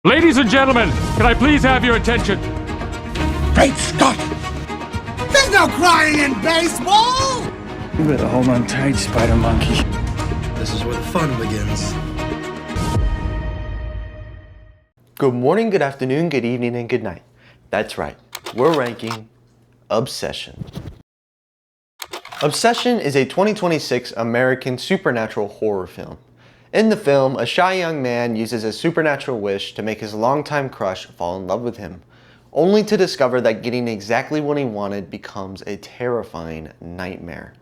Ladies and gentlemen, can I please have your attention? Great Scott! There's no crying in baseball! You better hold on tight, Spider Monkey. This is where the fun begins. Good morning, good afternoon, good evening, and good night. That's right, we're ranking Obsession. Obsession is a 2026 American supernatural horror film. In the film, a shy young man uses a supernatural wish to make his longtime crush fall in love with him, only to discover that getting exactly what he wanted becomes a terrifying nightmare.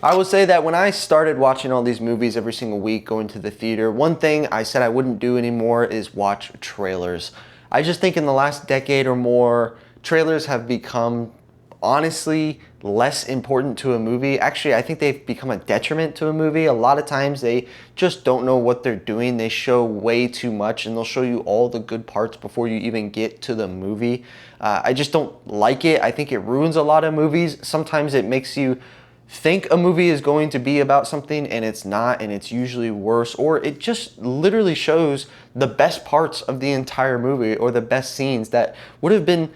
I will say that when I started watching all these movies every single week, going to the theater, one thing I said I wouldn't do anymore is watch trailers. I just think in the last decade or more, trailers have become honestly less important to a movie. Actually, I think they've become a detriment to a movie. A lot of times they just don't know what they're doing. They show way too much and they'll show you all the good parts before you even get to the movie. I just don't like it. I think it ruins a lot of movies. Sometimes it makes you think a movie is going to be about something and it's not, and it's usually worse, or it just literally shows the best parts of the entire movie or the best scenes that would have been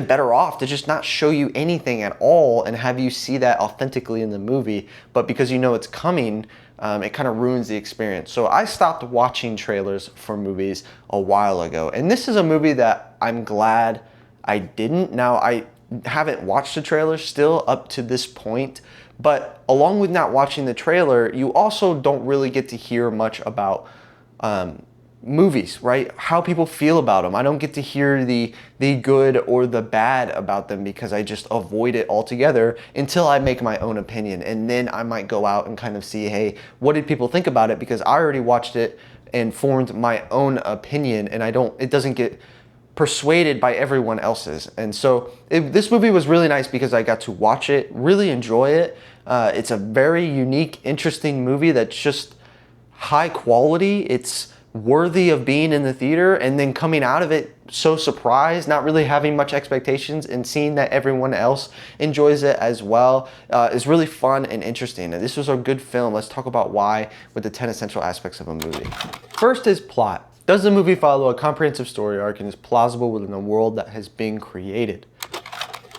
better off to just not show you anything at all and have you see that authentically in the movie. But because you know it's coming, it kind of ruins the experience. So I stopped watching trailers for movies a while ago. And this is a movie that I'm glad I didn't. Now, I haven't watched the trailer still up to this point. But along with not watching the trailer, you also don't really get to hear much about movies, right? How people feel about them. I don't get to hear the good or the bad about them because I just avoid it altogether until I make my own opinion. And then I might go out and kind of see, hey, what did people think about it? Because I already watched it and formed my own opinion, and it doesn't get persuaded by everyone else's. And so this movie was really nice because I got to watch it, really enjoy it. It's a very unique, interesting movie that's just high quality. It's worthy of being in the theater, and then coming out of it so surprised, not really having much expectations, and seeing that everyone else enjoys it as well is really fun and interesting. And this was a good film. Let's talk about why with the 10 essential aspects of a movie. First is plot. Does the movie follow a comprehensive story arc and is plausible within a world that has been created?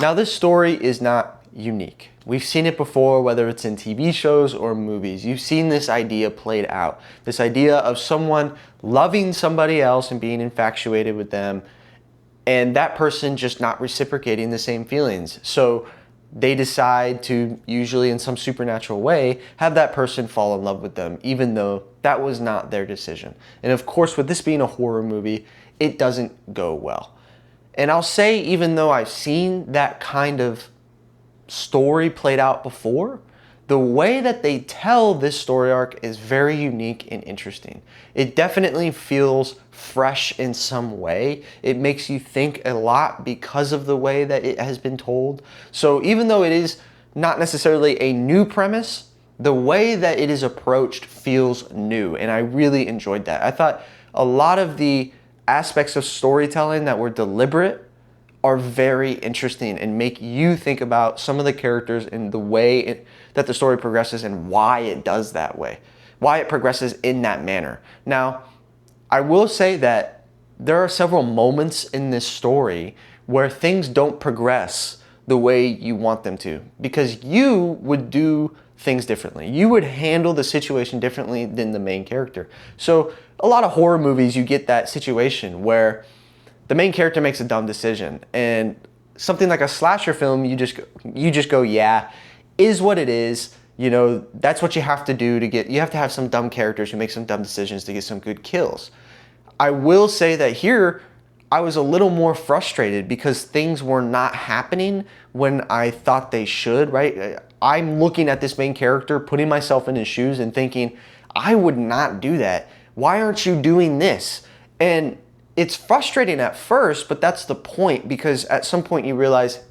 Now, this story is not unique. We've seen it before, whether it's in TV shows or movies. You've seen this idea played out. This idea of someone loving somebody else and being infatuated with them, and that person just not reciprocating the same feelings. So they decide to, usually in some supernatural way, have that person fall in love with them, even though that was not their decision. And of course, with this being a horror movie, it doesn't go well. And I'll say, even though I've seen that kind of story played out before, the way that they tell this story arc is very unique and interesting. It definitely feels fresh in some way. It makes you think a lot because of the way that it has been told. So even though it is not necessarily a new premise, the way that it is approached feels new, and I really enjoyed that. I thought a lot of the aspects of storytelling that were deliberate are very interesting and make you think about some of the characters and the way that the story progresses and why it does that way, why it progresses in that manner. Now, I will say that there are several moments in this story where things don't progress the way you want them to, because you would do things differently. You would handle the situation differently than the main character. So a lot of horror movies, you get that situation where the main character makes a dumb decision, and something like a slasher film, you just go, yeah, is what it is. You know, that's what you have to do you have to have some dumb characters who make some dumb decisions to get some good kills. I will say that here, I was a little more frustrated because things were not happening when I thought they should, right? I'm looking at this main character, putting myself in his shoes and thinking, I would not do that. Why aren't you doing this? And it's frustrating at first, but that's the point, because at some point you realize,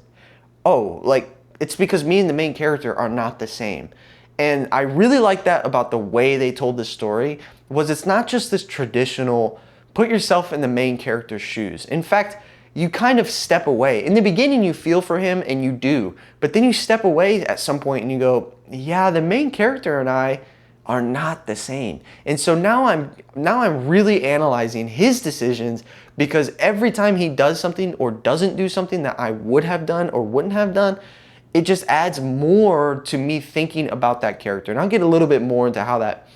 oh, like, it's because me and the main character are not the same. And I really like that about the way they told this story, was it's not just this traditional, put yourself in the main character's shoes. In fact, you kind of step away. In the beginning, you feel for him, and you do. But then you step away at some point and you go, yeah, the main character and I are not the same. And so now I'm really analyzing his decisions, because every time he does something or doesn't do something that I would have done or wouldn't have done, it just adds more to me thinking about that character. And I'll get a little bit more into how that,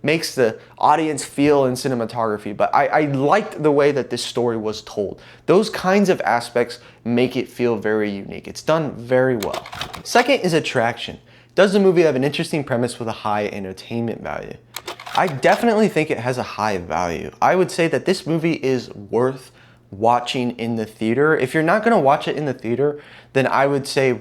makes the audience feel in cinematography. But I liked the way that this story was told. Those kinds of aspects make it feel very unique. It's done very well. Second is attraction. Does the movie have an interesting premise with a high entertainment value? I definitely think it has a high value. I would say that this movie is worth watching in the theater. If you're not gonna watch it in the theater, then I would say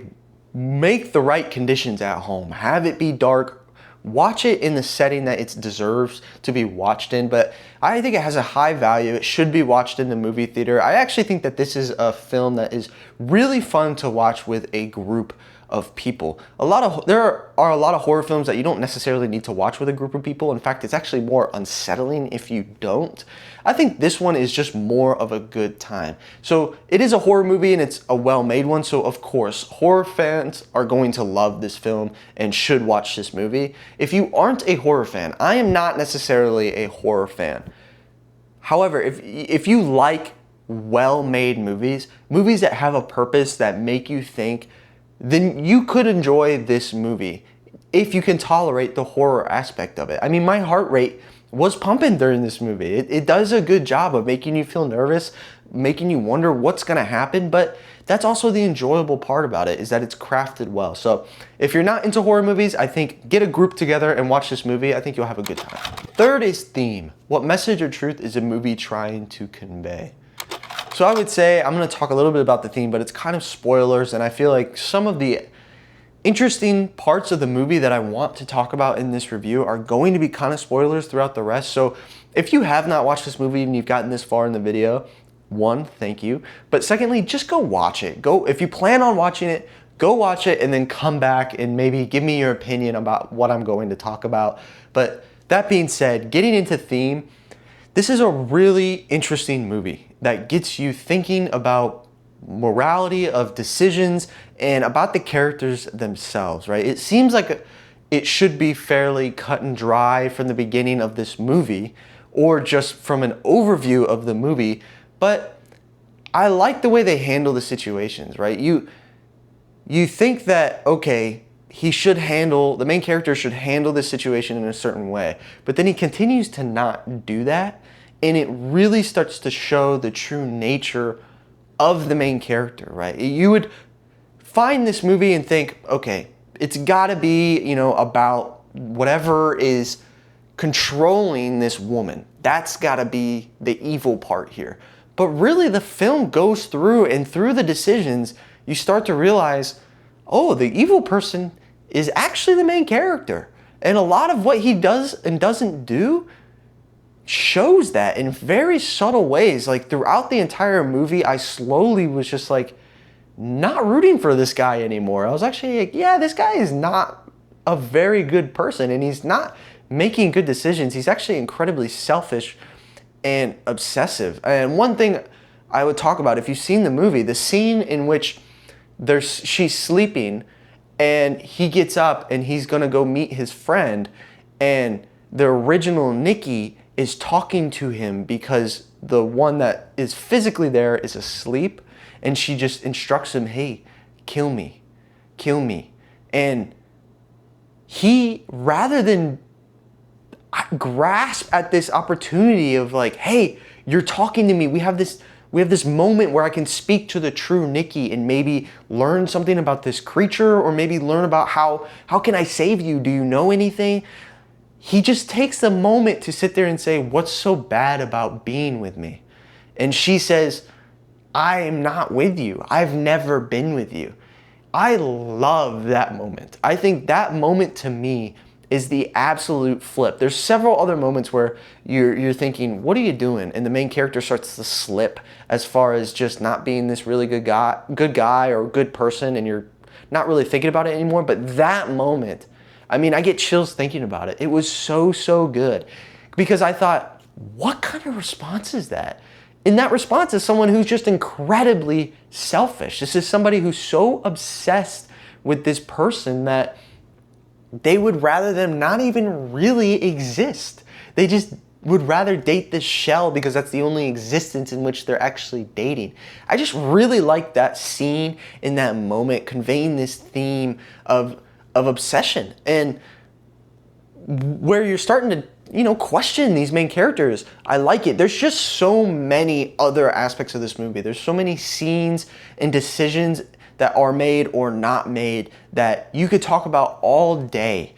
make the right conditions at home. Have it be dark. Watch it in the setting that it deserves to be watched in, but I think it has a high value. It should be watched in the movie theater. I actually think that this is a film that is really fun to watch with a group of people. There are a lot of horror films that you don't necessarily need to watch with a group of people. In fact, it's actually more unsettling if you don't. I think this one is just more of a good time. So it is a horror movie and it's a well-made one. So of course, horror fans are going to love this film and should watch this movie. If you aren't a horror fan, I am not necessarily a horror fan. However, if you like well-made movies that have a purpose, that make you think, then you could enjoy this movie if you can tolerate the horror aspect of it. I mean, my heart rate was pumping during this movie. It does a good job of making you feel nervous, making you wonder what's gonna happen, but that's also the enjoyable part about it, is that it's crafted well. So if you're not into horror movies, I think get a group together and watch this movie. I think you'll have a good time. Third is theme. What message or truth is a movie trying to convey? So I would say, I'm gonna talk a little bit about the theme, but it's kind of spoilers, and I feel like some of the interesting parts of the movie that I want to talk about in this review are going to be kind of spoilers throughout the rest. So if you have not watched this movie and you've gotten this far in the video, one, thank you. But secondly, just go watch it. If you plan on watching it, go watch it and then come back and maybe give me your opinion about what I'm going to talk about. But that being said, getting into theme, this is a really interesting movie that gets you thinking about morality of decisions and about the characters themselves, right? It seems like it should be fairly cut and dry from the beginning of this movie, or just from an overview of the movie, but I like the way they handle the situations, right? You think that, okay, the main character should handle this situation in a certain way, but then he continues to not do that, and it really starts to show the true nature of the main character, right? You would find this movie and think, okay, it's gotta be, about whatever is controlling this woman. That's gotta be the evil part here. But really the film goes through, and through the decisions, you start to realize, oh, the evil person is actually the main character. And a lot of what he does and doesn't do shows that in very subtle ways. Like throughout the entire movie, I slowly was just like not rooting for this guy anymore. I was actually like, yeah, this guy is not a very good person and he's not making good decisions. He's actually incredibly selfish and obsessive. And one thing I would talk about, if you've seen the movie, the scene in which she's sleeping and he gets up and he's gonna go meet his friend, and the original Nikki is talking to him because the one that is physically there is asleep, and she just instructs him, hey, kill me. And he, rather than grasp at this opportunity of like, hey, you're talking to me, we have this moment where I can speak to the true Nikki and maybe learn something about this creature, or maybe learn about how can I save you? Do you know anything? He just takes the moment to sit there and say, what's so bad about being with me? And she says, I am not with you. I've never been with you. I love that moment. I think that moment to me is the absolute flip. There's several other moments where you're thinking, what are you doing? And the main character starts to slip as far as just not being this really good guy or good person, and you're not really thinking about it anymore. But that moment, I mean, I get chills thinking about it. It was so good, because I thought, what kind of response is that? And that response is someone who's just incredibly selfish. This is somebody who's so obsessed with this person that they would rather them not even really exist. They just would rather date this shell because that's the only existence in which they're actually dating. I just really like that scene in that moment conveying this theme of obsession, and where you're starting to, you know, question these main characters. I like it. There's just so many other aspects of this movie. There's so many scenes and decisions that are made or not made that you could talk about all day.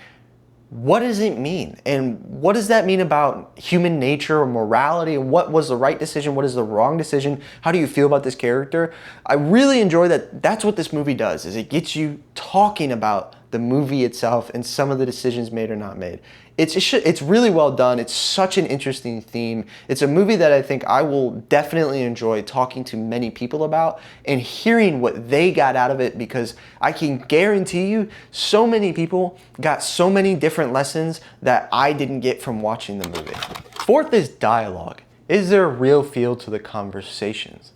What does it mean? And what does that mean about human nature or morality? And what was the right decision? What is the wrong decision? How do you feel about this character? I really enjoy that. That's what this movie does, is it gets you talking about the movie itself and some of the decisions made or not made. It's really well done. It's such an interesting theme. It's a movie that I think I will definitely enjoy talking to many people about and hearing what they got out of it, because I can guarantee you so many people got so many different lessons that I didn't get from watching the movie. Fourth is dialogue. Is there a real feel to the conversations?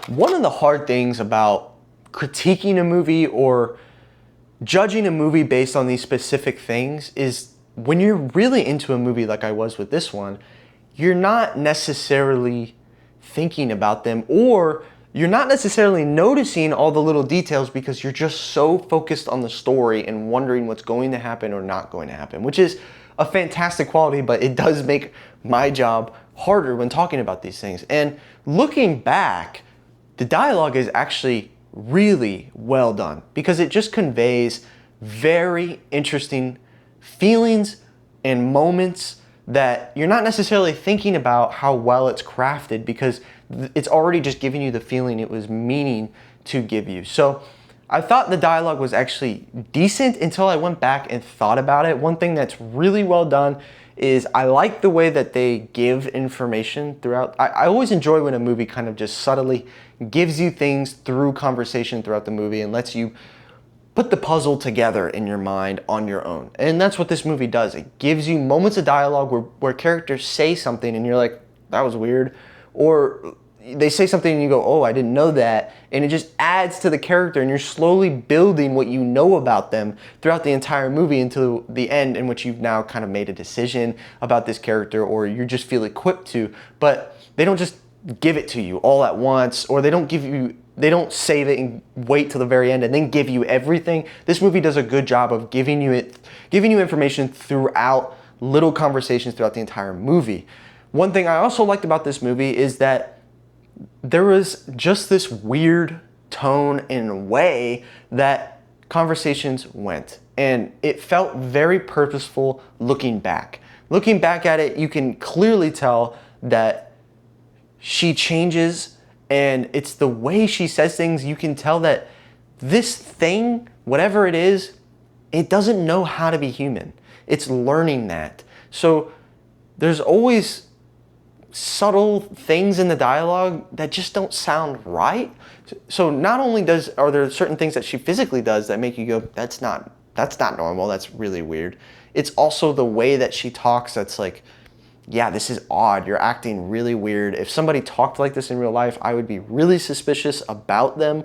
One of the hard things about critiquing a movie or judging a movie based on these specific things is when you're really into a movie like I was with this one, you're not necessarily thinking about them, or you're not necessarily noticing all the little details because you're just so focused on the story and wondering what's going to happen or not going to happen, which is a fantastic quality, but it does make my job harder when talking about these things. And looking back, the dialogue is actually really well done because it just conveys very interesting feelings and moments that you're not necessarily thinking about how well it's crafted, because it's already just giving you the feeling it was meaning to give you. So I thought the dialogue was actually decent until I went back and thought about it. One thing that's really well done is I like the way that they give information throughout. I always enjoy when a movie kind of just subtly gives you things through conversation throughout the movie and lets you put the puzzle together in your mind on your own. And that's what this movie does. It gives you moments of dialogue where characters say something and you're like, that was weird. Or they say something and you go, oh, I didn't know that. And it just adds to the character, and you're slowly building what you know about them throughout the entire movie until the end, in which you've now kind of made a decision about this character, or you just feel equipped to. But they don't just give it to you all at once, or they don't save it and wait till the very end and then give you everything. This movie does a good job of giving you information throughout little conversations throughout the entire movie. One thing I also liked about this movie is that there was just this weird tone and way that conversations went, and it felt very purposeful looking back. Looking back at it, you can clearly tell that she changes, and it's the way she says things. You can tell that this thing, whatever it is, it doesn't know how to be human. It's learning that. So there's always subtle things in the dialogue that just don't sound right. So not only are there certain things that she physically does that make you go, that's not normal, that's really weird. It's also the way that she talks that's like, yeah, this is odd, you're acting really weird. If somebody talked like this in real life, I would be really suspicious about them,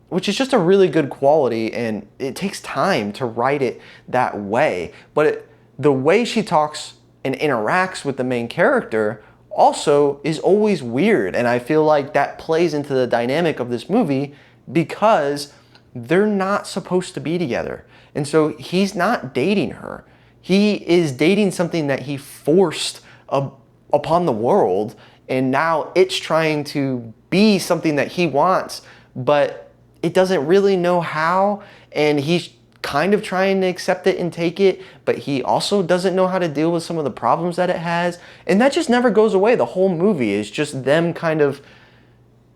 which is just a really good quality, and it takes time to write it that way. But the way she talks and interacts with the main character also is always weird, and I feel like that plays into the dynamic of this movie because they're not supposed to be together. And so he's not dating her. He is dating something that he forced upon the world, and now it's trying to be something that he wants, but it doesn't really know how, and he's kind of trying to accept it and take it, but he also doesn't know how to deal with some of the problems that it has. And that just never goes away. The whole movie is just them kind of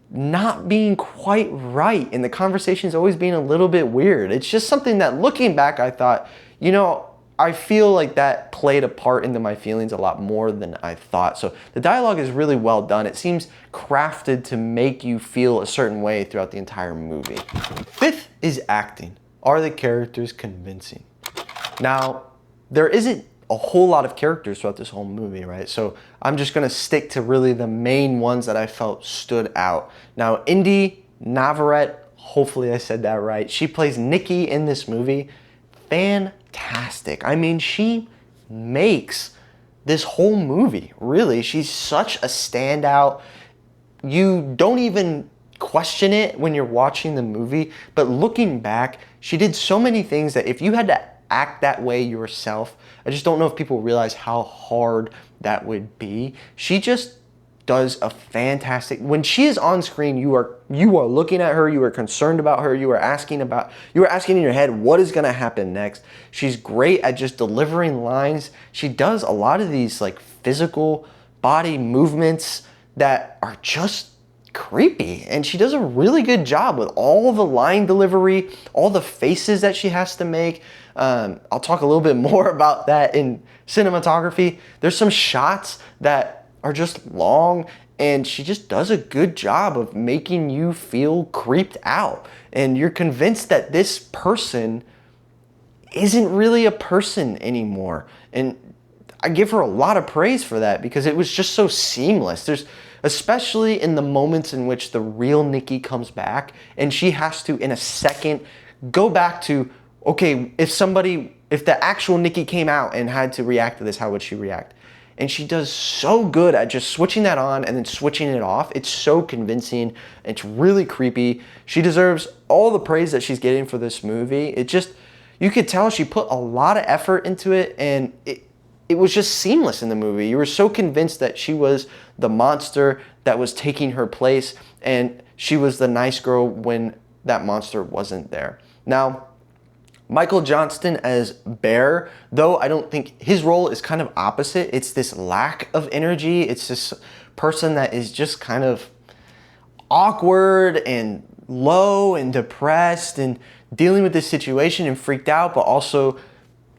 not being quite right, and the conversation's always being a little bit weird. It's just something that, looking back, I thought, you know, I feel like that played a part into my feelings a lot more than I thought. So the dialogue is really well done. It seems crafted to make you feel a certain way throughout the entire movie. Fifth is acting. Are the characters convincing? Now, there isn't a whole lot of characters throughout this whole movie, right? So I'm just gonna stick to really the main ones that I felt stood out. Now, Indy Navarrete, hopefully I said that right, she plays Nikki in this movie. Fantastic. fantastic. I mean, she makes this whole movie, really. She's such a standout. You don't even question it when you're watching the movie, but looking back, she did so many things that if you had to act that way yourself, I just don't know if people realize how hard that would be. She just does a fantastic, when she is on screen, you are looking at her, you are concerned about her, you are asking in your head what is going to happen next. She's great at just delivering lines. She does a lot of these like physical body movements that are just creepy, and she does a really good job with all the line delivery, all the faces that she has to make. I'll talk a little bit more about that in cinematography. There's some shots that are just long, and she just does a good job of making you feel creeped out, and you're convinced that this person isn't really a person anymore. And I give her a lot of praise for that because it was just so seamless. Especially in the moments in which the real Nikki comes back and she has to, in a second, go back to, okay, if the actual Nikki came out and had to react to this, how would she react? And she does so good at just switching that on and then switching it off. It's so convincing. It's really creepy. She deserves all the praise that she's getting for this movie. You could tell she put a lot of effort into it, and it was just seamless in the movie. You were so convinced that she was the monster that was taking her place, and she was the nice girl when that monster wasn't there. Now, Michael Johnston as Bear, though I don't think his role is kind of opposite. It's this lack of energy. It's this person that is just kind of awkward and low and depressed and dealing with this situation and freaked out, but also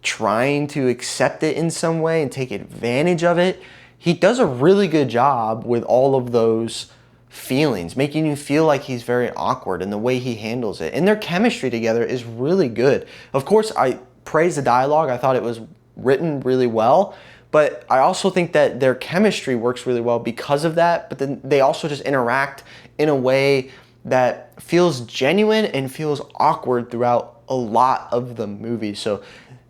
trying to accept it in some way and take advantage of it. He does a really good job with all of those feelings, making you feel like he's very awkward in the way he handles it. And their chemistry together is really good. Of course, I praise the dialogue. I thought it was written really well, but I also think that their chemistry works really well because of that. But then they also just interact in a way that feels genuine and feels awkward throughout a lot of the movie. So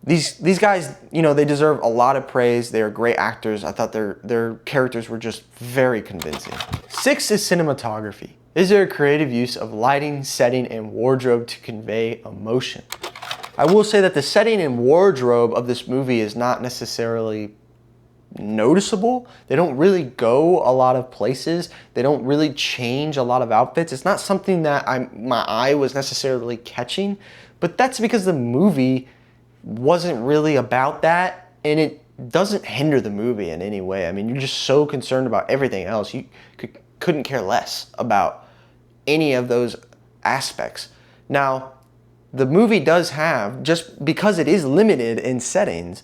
these guys, they deserve a lot of praise. They are great actors. I thought their characters were just very convincing. 6 is cinematography. Is there a creative use of lighting, setting, and wardrobe to convey emotion? I will say that the setting and wardrobe of this movie is not necessarily noticeable. They don't really go a lot of places. They don't really change a lot of outfits. It's not something that my eye was necessarily catching, but that's because the movie wasn't really about that, and it doesn't hinder the movie in any way. I mean, you're just so concerned about everything else. You couldn't care less about any of those aspects. Now, the movie does have, just because it is limited in settings,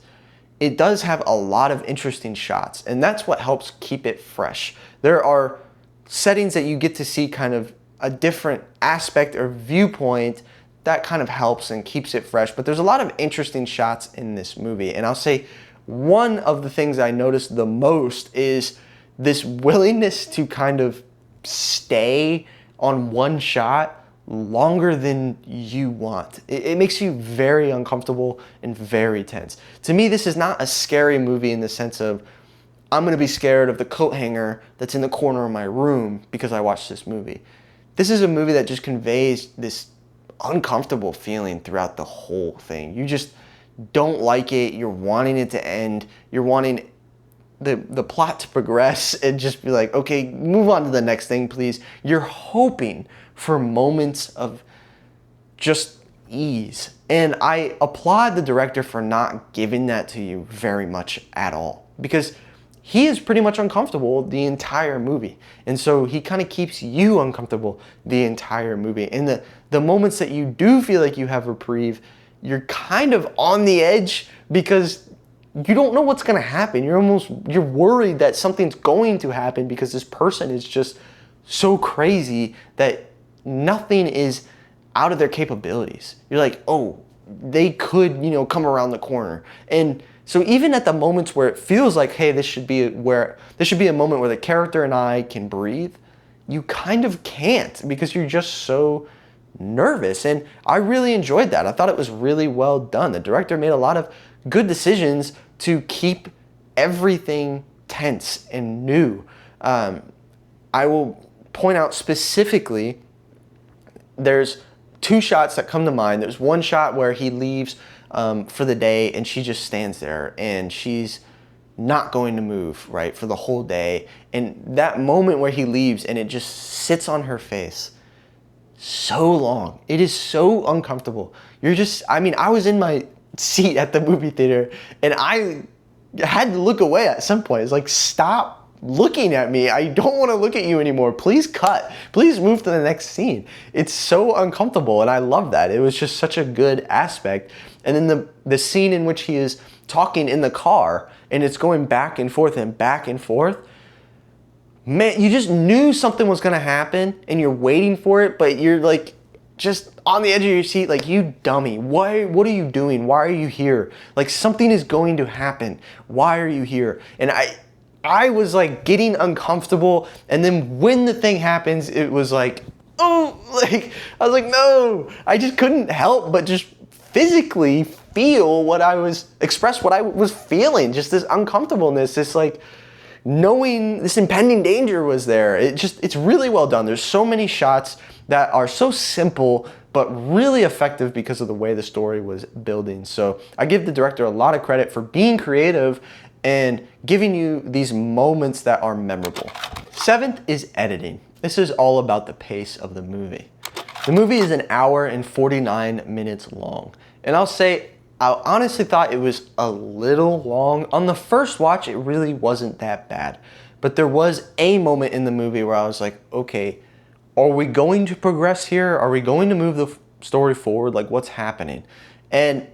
it does have a lot of interesting shots, and that's what helps keep it fresh. There are settings that you get to see kind of a different aspect or viewpoint that kind of helps and keeps it fresh. But there's a lot of interesting shots in this movie. And I'll say one of the things I noticed the most is this willingness to kind of stay on one shot longer than you want. It makes you very uncomfortable and very tense. To me, this is not a scary movie in the sense of, I'm gonna be scared of the coat hanger that's in the corner of my room because I watched this movie. This is a movie that just conveys this uncomfortable feeling throughout the whole thing. You just don't like it. You're wanting it to end. You're wanting the plot to progress and just be like, okay, move on to the next thing, please. You're hoping for moments of just ease. And I applaud the director for not giving that to you very much at all, because he is pretty much uncomfortable the entire movie. And so he kind of keeps you uncomfortable the entire movie. And the moments that you do feel like you have reprieve, you're kind of on the edge because you don't know what's gonna happen. You're worried that something's going to happen because this person is just so crazy that nothing is out of their capabilities. You're like, oh, they could, come around the corner. And so even at the moments where it feels like, hey, this should be a moment where the character and I can breathe, you kind of can't because you're just so nervous. And I really enjoyed that. I thought it was really well done. The director made a lot of good decisions to keep everything tense and new. I will point out specifically, there's two shots that come to mind. There's one shot where he leaves for the day and she just stands there and she's not going to move, right, for the whole day. And that moment where he leaves and it just sits on her face so long. It is so uncomfortable. I was in my seat at the movie theater and I had to look away at some point. It's like, stop looking at me. I don't want to look at you anymore. Please cut. Please move to the next scene. It's so uncomfortable and I love that. It was just such a good aspect. And then the scene in which he is talking in the car and it's going back and forth and back and forth. Man, you just knew something was going to happen and you're waiting for it, but you're like just on the edge of your seat, like, you dummy. What are you doing? Why are you here? Like, something is going to happen. Why are you here? And I was like getting uncomfortable, and then when the thing happens, it was like, oh, like, I was like, no. I just couldn't help but just physically express what I was feeling, just this uncomfortableness, this like knowing this impending danger was there. It's really well done. There's so many shots that are so simple but really effective because of the way the story was building. So I give the director a lot of credit for being creative and giving you these moments that are memorable. Seventh is editing. This is all about the pace of the movie. The movie is an hour and 49 minutes long. And I'll say, I honestly thought it was a little long. On the first watch, it really wasn't that bad. But there was a moment in the movie where I was like, okay, are we going to progress here? Are we going to move the story forward? Like, what's happening? And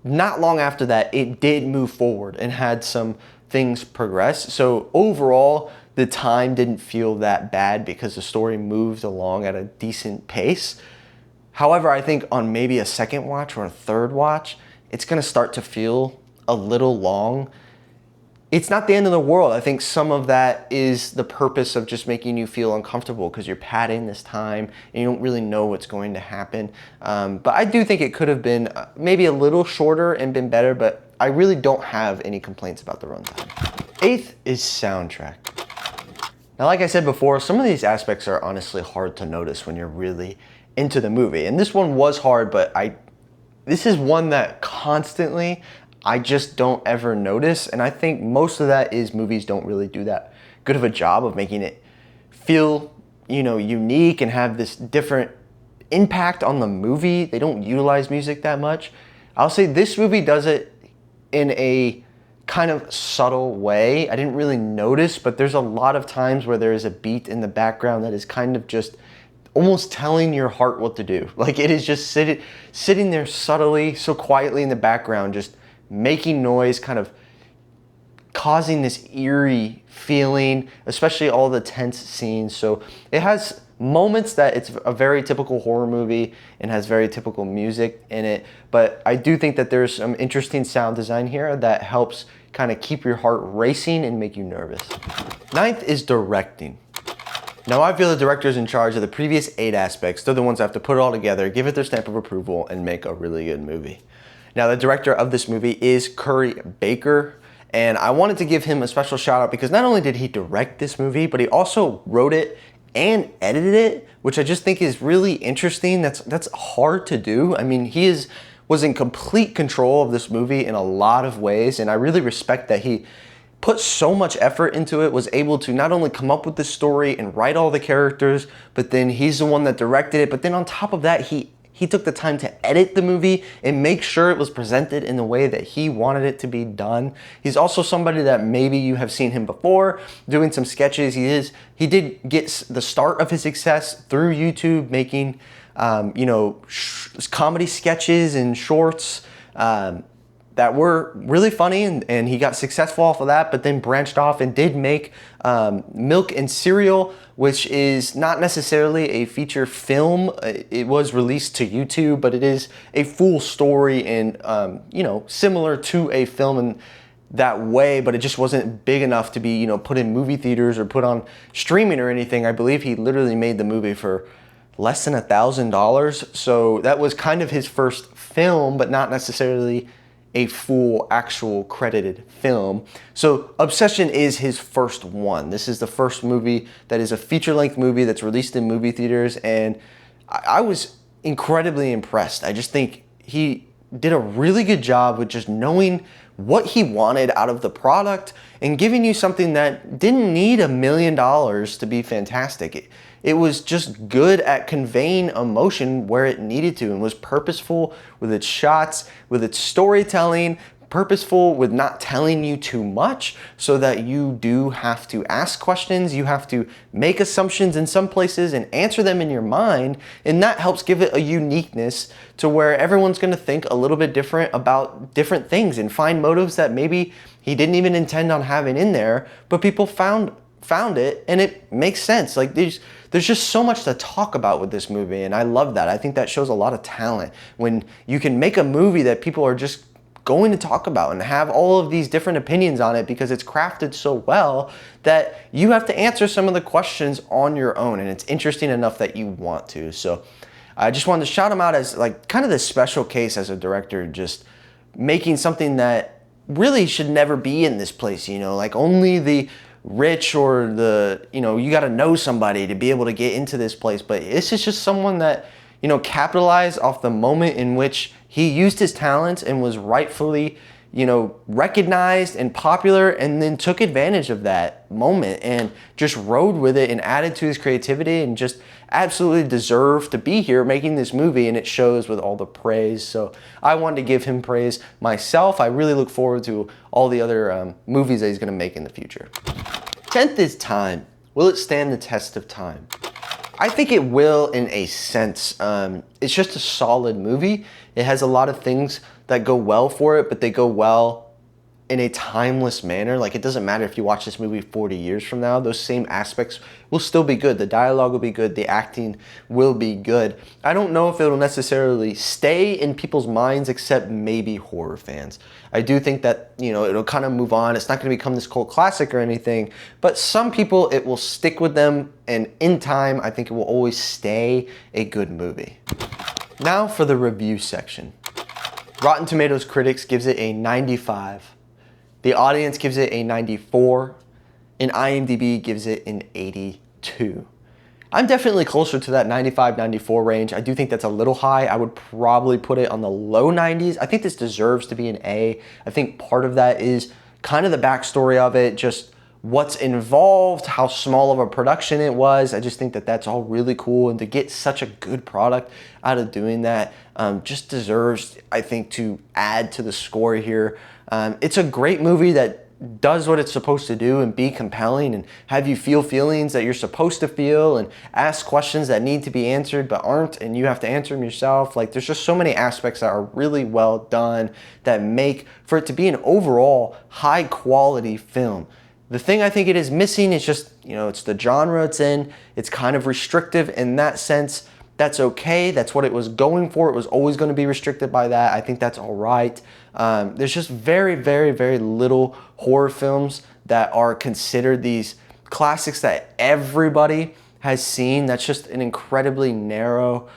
not long after that, it did move forward and had some things progress. So overall, the time didn't feel that bad because the story moved along at a decent pace. However, I think on maybe a second watch or a third watch, it's going to start to feel a little long. It's not the end of the world. I think some of that is the purpose of just making you feel uncomfortable because you're padding this time and you don't really know what's going to happen. But I do think it could have been maybe a little shorter and been better, but I really don't have any complaints about the runtime. Eighth is soundtrack. Now, like I said before, some of these aspects are honestly hard to notice when you're really into the movie. And this one was hard, but this is one that constantly I just don't ever notice. And I think most of that is movies don't really do that good of a job of making it feel, unique and have this different impact on the movie. They don't utilize music that much. I'll say this movie does it in a kind of subtle way. I didn't really notice, but there's a lot of times where there is a beat in the background that is kind of just almost telling your heart what to do. Like, it is just sitting there subtly, so quietly in the background, just making noise, kind of causing this eerie feeling, especially all the tense scenes. So it has moments that it's a very typical horror movie and has very typical music in it, but I do think that there's some interesting sound design here that helps kind of keep your heart racing and make you nervous. Ninth is directing. Now, I feel the director is in charge of the previous 8 aspects. They're the ones that have to put it all together, give it their stamp of approval, and make a really good movie. Now, the director of this movie is Curry Baker, and I wanted to give him a special shout out because not only did he direct this movie, but he also wrote it and edited it, which I just think is really interesting. That's hard to do. I mean, he was in complete control of this movie in a lot of ways, and I really respect that he put so much effort into it, was able to not only come up with the story and write all the characters, but then he's the one that directed it. But then on top of that, he took the time to edit the movie and make sure it was presented in the way that he wanted it to be done. He's also somebody that maybe you have seen him before doing some sketches. He did get the start of his success through YouTube, making comedy sketches and shorts that were really funny, and he got successful off of that, but then branched off and did make Milk and Cereal, which is not necessarily a feature film. It was released to YouTube, but it is a full story and similar to a film in that way, but it just wasn't big enough to be put in movie theaters or put on streaming or anything. I believe he literally made the movie for less than $1,000. So that was kind of his first film, but not necessarily a full actual credited film. So Obsession is his first one. This is the first movie that is a feature-length movie that's released in movie theaters, and I was incredibly impressed. I just think he did a really good job with just knowing what he wanted out of the product and giving you something that didn't need $1 million to be fantastic. It was just good at conveying emotion where it needed to, and was purposeful with its shots, with its storytelling, purposeful with not telling you too much so that you do have to ask questions, you have to make assumptions in some places and answer them in your mind, and that helps give it a uniqueness to where everyone's going to think a little bit different about different things and find motives that maybe he didn't even intend on having in there, but people found it, and it makes sense. Like there's just so much to talk about with this movie, and I love that. I think that shows a lot of talent when you can make a movie that people are just going to talk about and have all of these different opinions on it because it's crafted so well that you have to answer some of the questions on your own, and it's interesting enough that you want to. So I just wanted to shout him out as like kind of this special case as a director, just making something that really should never be in this place, you know, like only the rich or the, you know, you got to know somebody to be able to get into this place. But this is just someone that, you know, capitalized off the moment in which he used his talents and was rightfully, you know, recognized and popular, and then took advantage of that moment and just rode with it and added to his creativity and just absolutely deserved to be here making this movie, and it shows with all the praise. So I wanted to give him praise myself. I really look forward to all the other movies that he's going to make in the future. 10th is Time. Will it stand the test of time? I think it will in a sense. It's just a solid movie. It has a lot of things that go well for it, but they go well in a timeless manner. Like, it doesn't matter if you watch this movie 40 years from now, those same aspects will still be good. The dialogue will be good, the acting will be good. I don't know if it'll necessarily stay in people's minds except maybe horror fans. I do think that, you know, it'll kind of move on. It's not going to become this cult classic or anything, but some people, it will stick with them, and in time, I think it will always stay a good movie. Now for the review section. Rotten Tomatoes critics gives it a 95. The audience gives it a 94, and IMDb gives it an 82. I'm definitely closer to that 95, 94 range. I do think that's a little high. I would probably put it on the low 90s. I think this deserves to be an A. I think part of that is kind of the backstory of it, just what's involved, how small of a production it was. I just think that that's all really cool, and to get such a good product out of doing that just deserves, I think, to add to the score here. It's a great movie that does what it's supposed to do and be compelling and have you feel feelings that you're supposed to feel and ask questions that need to be answered but aren't, and you have to answer them yourself. Like, there's just so many aspects that are really well done that make for it to be an overall high quality film. The thing I think it is missing is just, you know, it's the genre it's in. It's kind of restrictive in that sense. That's okay. That's what it was going for. It was always going to be restricted by that. I think that's all right. There's just very, very, very little horror films that are considered these classics that everybody has seen. That's just an incredibly narrow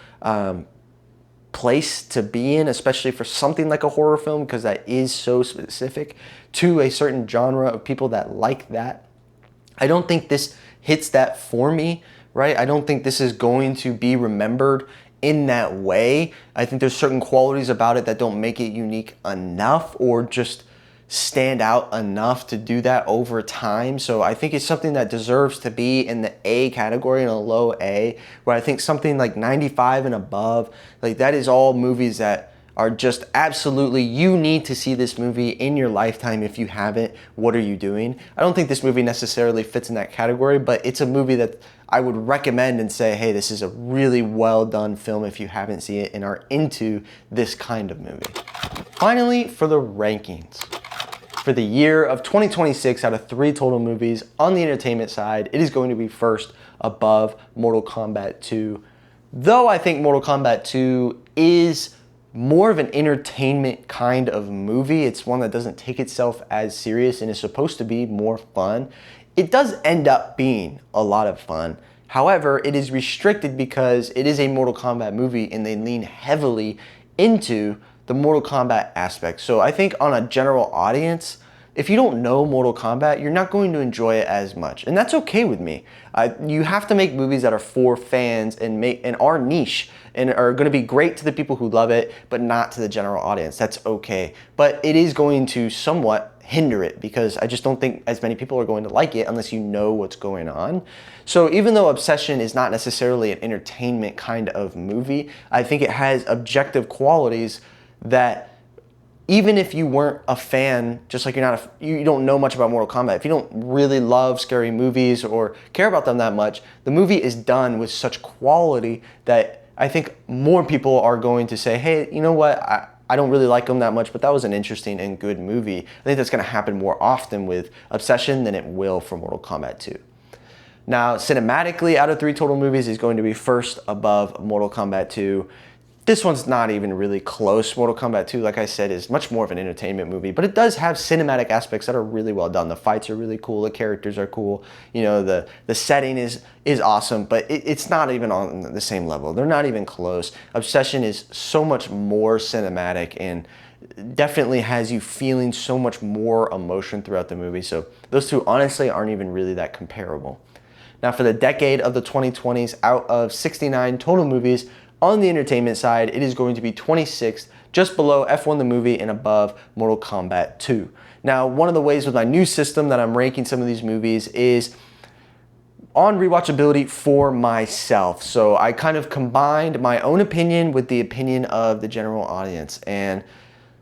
place to be in, especially for something like a horror film, because that is so specific to a certain genre of people that like that. I don't think this hits that for me, right? I don't think this is going to be remembered in that way. I think there's certain qualities about it that don't make it unique enough or just stand out enough to do that over time. So I think it's something that deserves to be in the A category, in a low A, where I think something like 95 and above, like that is all movies that are just absolutely, you need to see this movie in your lifetime. If you haven't, what are you doing? I don't think this movie necessarily fits in that category, but it's a movie that I would recommend and say, hey, this is a really well done film if you haven't seen it and are into this kind of movie. Finally, for the rankings. For the year of 2026, out of 3 total movies on the entertainment side, it is going to be first above Mortal Kombat 2. Though I think Mortal Kombat 2 is more of an entertainment kind of movie. It's one that doesn't take itself as serious and is supposed to be more fun. It does end up being a lot of fun. However, it is restricted because it is a Mortal Kombat movie and they lean heavily into the Mortal Kombat aspect. So I think on a general audience, if you don't know Mortal Kombat, you're not going to enjoy it as much. And that's okay with me. You have to make movies that are for fans and are niche and are going to be great to the people who love it, but not to the general audience. That's okay. But it is going to somewhat hinder it because I just don't think as many people are going to like it unless you know what's going on. So even though Obsession is not necessarily an entertainment kind of movie, I think it has objective qualities that even if you weren't a fan, just like you don't know much about Mortal Kombat, if you don't really love scary movies or care about them that much, the movie is done with such quality that I think more people are going to say, hey, you know what, I don't really like them that much, but that was an interesting and good movie. I think that's going to happen more often with Obsession than it will for Mortal Kombat 2. Now, cinematically, out of 3 total movies, is going to be first above Mortal Kombat 2. This one's not even really close. Mortal Kombat 2, like I said, is much more of an entertainment movie, but it does have cinematic aspects that are really well done. The fights are really cool, the characters are cool, you know, the setting is awesome, but it's not even on the same level. They're not even close. Obsession is so much more cinematic and definitely has you feeling so much more emotion throughout the movie. So those two honestly aren't even really that comparable. Now for the decade of the 2020s, out of 69 total movies, on the entertainment side, it is going to be 26th, just below F1 the movie and above Mortal Kombat 2. Now, one of the ways with my new system that I'm ranking some of these movies is on rewatchability for myself. So I kind of combined my own opinion with the opinion of the general audience. And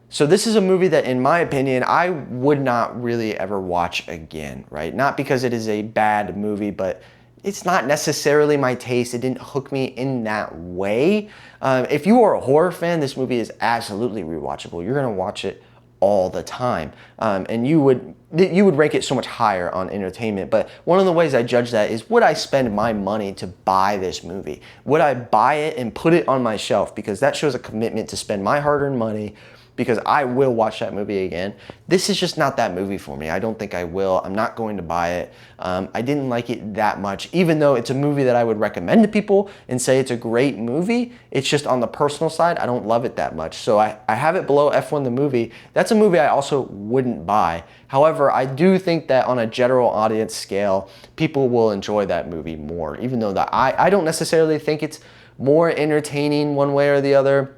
so this is a movie that, in my opinion, I would not really ever watch again, right? Not because it is a bad movie, but it's not necessarily my taste. It didn't hook me in that way. If you are a horror fan, this movie is absolutely rewatchable. You're gonna watch it all the time. And you would rank it so much higher on entertainment. But one of the ways I judge that is, would I spend my money to buy this movie? Would I buy it and put it on my shelf? Because that shows a commitment to spend my hard-earned money, because I will watch that movie again. This is just not that movie for me. I don't think I will. I'm not going to buy it. I didn't like it that much, even though it's a movie that I would recommend to people and say it's a great movie. It's just on the personal side, I don't love it that much. So I have it below F1 the movie. That's a movie I also wouldn't buy. However, I do think that on a general audience scale, people will enjoy that movie more, even though I don't necessarily think it's more entertaining one way or the other.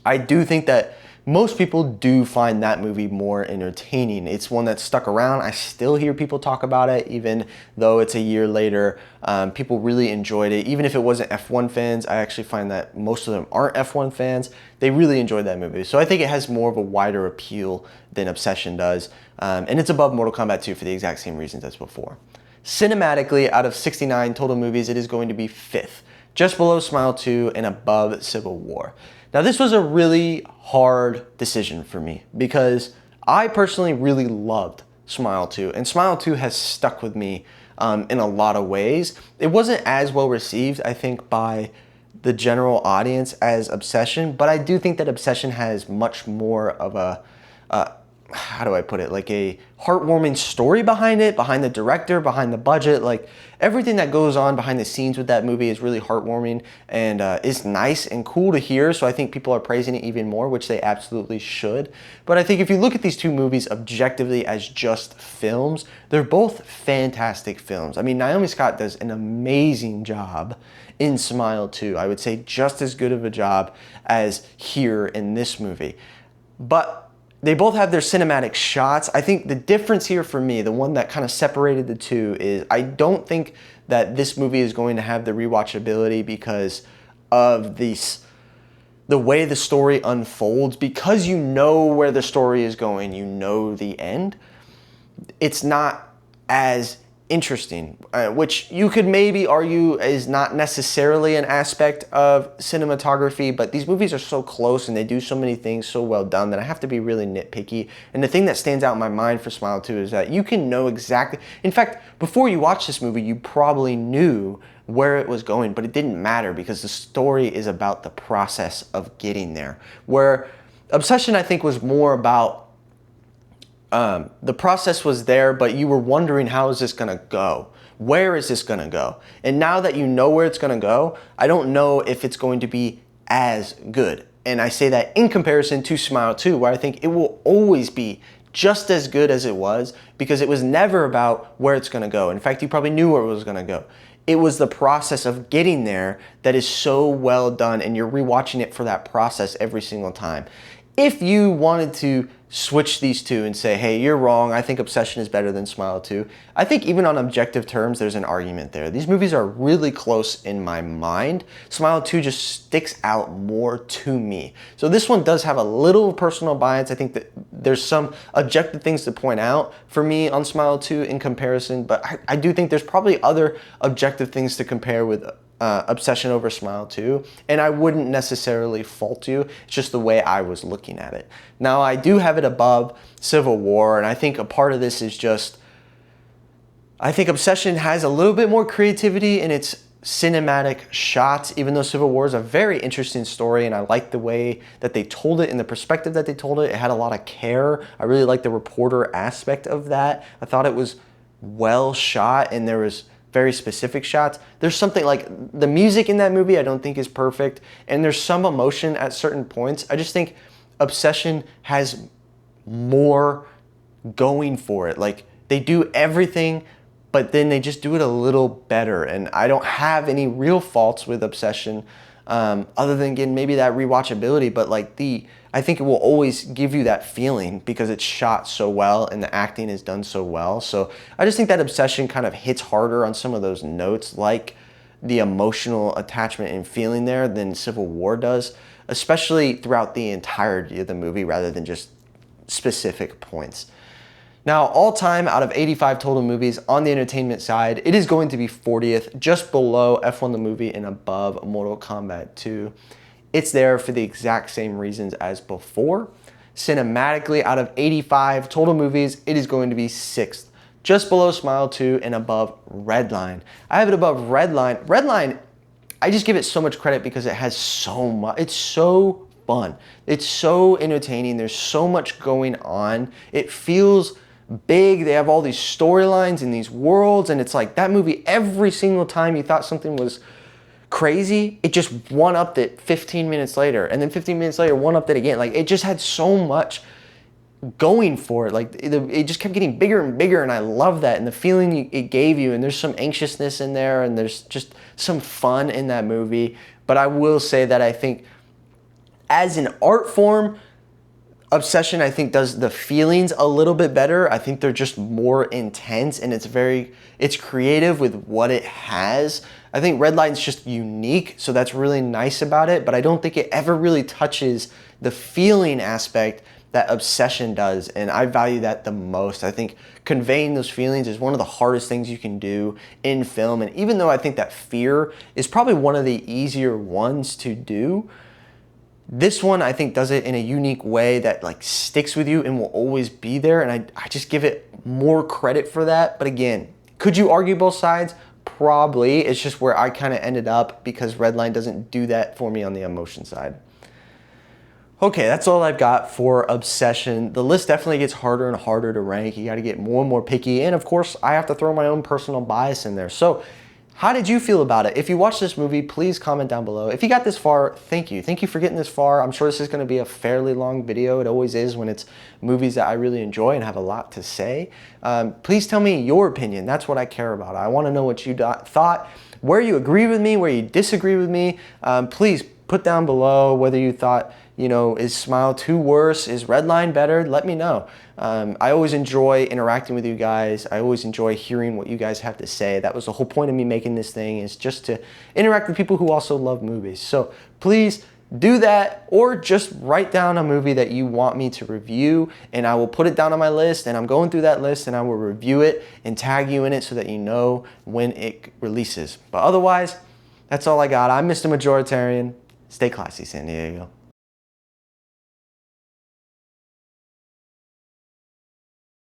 I do think that most people do find that movie more entertaining. It's one that's stuck around. I still hear people talk about it, even though it's a year later. People really enjoyed it. Even if it wasn't F1 fans, I actually find that most of them aren't F1 fans. They really enjoyed that movie. So I think it has more of a wider appeal than Obsession does. And it's above Mortal Kombat 2 for the exact same reasons as before. Cinematically, out of 69 total movies, it is going to be 5th, just below Smile 2 and above Civil War. Now, this was a really hard decision for me because I personally really loved Smile 2, and Smile 2 has stuck with me in a lot of ways. It wasn't as well received, I think, by the general audience as Obsession, but I do think that Obsession has much more of a how do I put it, like a heartwarming story behind it, behind the director, behind the budget. Like everything that goes on behind the scenes with that movie is really heartwarming and is nice and cool to hear. So I think people are praising it even more, which they absolutely should. But I think if you look at these two movies objectively as just films, they're both fantastic films. I mean, Naomi Scott does an amazing job in Smile 2. I would say just as good of a job as here in this movie. But they both have their cinematic shots. I think the difference here for me, the one that kind of separated the two, is I don't think that this movie is going to have the rewatchability because of the way the story unfolds. Because you know where the story is going, you know the end, it's not as interesting, which you could maybe argue is not necessarily an aspect of cinematography, but these movies are so close and they do so many things so well done that I have to be really nitpicky. And the thing that stands out in my mind for Smile 2 is that you can know exactly, in fact, before you watch this movie, you probably knew where it was going, but it didn't matter because the story is about the process of getting there. Where Obsession, I think, was more about the process was there, but you were wondering, how is this gonna go? where is this gonna go? And now that you know where it's gonna go, I don't know if it's going to be as good. And I say that in comparison to Smile 2, where I think it will always be just as good as it was, because it was never about where it's gonna go. In fact, you probably knew where it was gonna go. It was the process of getting there that is so well done, and you're rewatching it for that process every single time. If you wanted to switch these two and say, hey, you're wrong, I think Obsession is better than Smile 2, I think even on objective terms, there's an argument there. These movies are really close in my mind. Smile 2 just sticks out more to me. So this one does have a little personal bias. I think that there's some objective things to point out for me on Smile 2 in comparison, but I do think there's probably other objective things to compare with Obsession over Smile 2, and I wouldn't necessarily fault you. It's just the way I was looking at it. Now, I do have it above Civil War, and I think a part of this is just, I think Obsession has a little bit more creativity in its cinematic shots, even though Civil War is a very interesting story, and I like the way that they told it and the perspective that they told it. It had a lot of care. I really like the reporter aspect of that. I thought it was well shot, and there was very specific shots. There's something like the music in that movie I don't think is perfect, and there's some emotion at certain points. I just think Obsession has more going for it. Like, they do everything, but then they just do it a little better, and I don't have any real faults with Obsession, other than, again, maybe that rewatchability, but like I think it will always give you that feeling because it's shot so well and the acting is done so well. So I just think that Obsession kind of hits harder on some of those notes, like the emotional attachment and feeling there, than Civil War does, especially throughout the entirety of the movie rather than just specific points. Now, all time, out of 85 total movies on the entertainment side, it is going to be 40th, just below F1 the movie and above Mortal Kombat 2. It's there for the exact same reasons as before. Cinematically, out of 85 total movies, it is going to be 6th, just below Smile 2 and above Redline. I have it above Redline. Redline, I just give it so much credit because it has so much. It's so fun. It's so entertaining. There's so much going on. It feels big. They have all these storylines and these worlds, and it's like that movie, every single time you thought something was crazy, it just one-upped it 15 minutes later, and then 15 minutes later one-upped it again. Like, it just had so much going for it. Like, it just kept getting bigger and bigger, and I love that, and the feeling it gave you, and there's some anxiousness in there, and there's just some fun in that movie. But I will say that I think as an art form, Obsession, I think, does the feelings a little bit better. I think they're just more intense, and it's creative with what it has. I think Redline's just unique, so that's really nice about it, but I don't think it ever really touches the feeling aspect that Obsession does, and I value that the most. I think conveying those feelings is one of the hardest things you can do in film, and even though I think that fear is probably one of the easier ones to do, this one, I think, does it in a unique way that like sticks with you and will always be there, and I just give it more credit for that. But again, could you argue both sides? Probably. It's just where I kind of ended up because Redline doesn't do that for me on the emotion side. Okay, that's all I've got for Obsession. The list definitely gets harder and harder to rank. You got to get more and more picky, and of course, I have to throw my own personal bias in there. So, how did you feel about it? If you watched this movie, please comment down below. If you got this far, thank you. Thank you for getting this far. I'm sure this is going to be a fairly long video. It always is when it's movies that I really enjoy and have a lot to say. Please tell me your opinion. That's what I care about. I want to know what you thought, where you agree with me, where you disagree with me. Please put down below whether you thought, you know, is Smile 2 worse? Is Redline better? Let me know. I always enjoy interacting with you guys. I always enjoy hearing what you guys have to say. That was the whole point of me making this thing, is just to interact with people who also love movies. So please do that, or just write down a movie that you want me to review, and I will put it down on my list, and I'm going through that list, and I will review it and tag you in it so that you know when it releases. But otherwise, that's all I got. I'm Mr. Majoritarian. Stay classy, San Diego.